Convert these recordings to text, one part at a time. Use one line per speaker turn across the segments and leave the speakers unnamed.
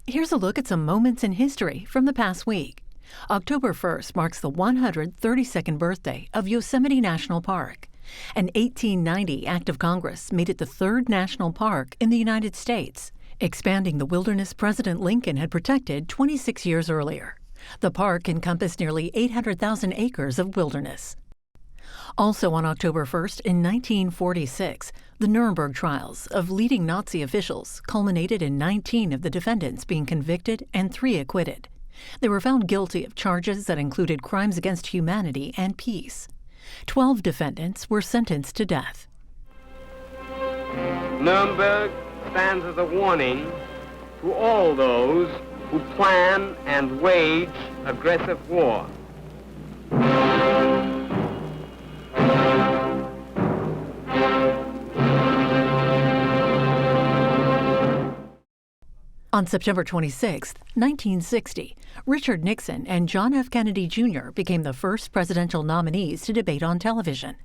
Here's a look at some moments in history from the past week. October 1st marks the 132nd birthday of Yosemite National Park. An 1890 Act of Congress made it the third national park in the United States, expanding the wilderness President Lincoln had protected 26 years earlier. The park encompassed nearly 800,000 acres of wilderness. Also on October 1st, in 1946, the Nuremberg trials of leading Nazi officials culminated in 19 of the defendants being convicted and 3 acquitted. They were found guilty of charges that included crimes against humanity and peace. 12 defendants were sentenced to death.
Nuremberg stands as a warning to all those who plan and wage aggressive war.
On September 26, 1960, Richard Nixon and John F. Kennedy Jr. became the first presidential nominees to debate on television.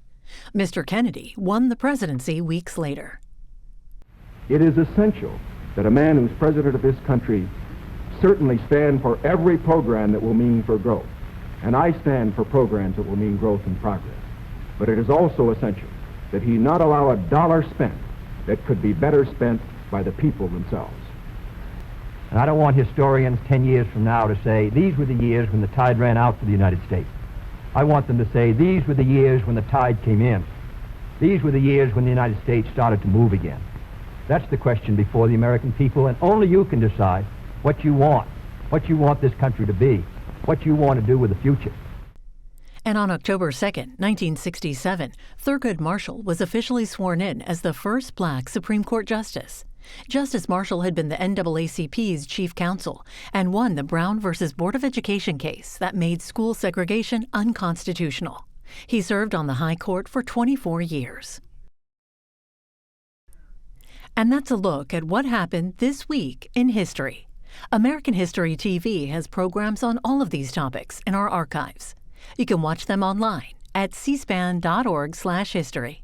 Mr. Kennedy won the presidency weeks later.
It is essential that a man who's president of this country certainly stand for every program that will mean for growth. And I stand for programs that will mean growth and progress. But it is also essential that he not allow a dollar spent that could be better spent by the people themselves.
And I don't want historians 10 years from now to say, these were the years when the tide ran out for the United States. I want them to say, these were the years when the tide came in. These were the years when the United States started to move again. That's the question before the American people, and only you can decide what you want this country to be, what you want to do with the future.
And on October 2nd, 1967, Thurgood Marshall was officially sworn in as the first black Supreme Court justice. Justice Marshall had been the NAACP's chief counsel and won the Brown versus Board of Education case that made school segregation unconstitutional. He served on the High Court for 24 years. And that's a look at what happened this week in history. American History TV has programs on all of these topics in our archives. You can watch them online at cspan.org/history.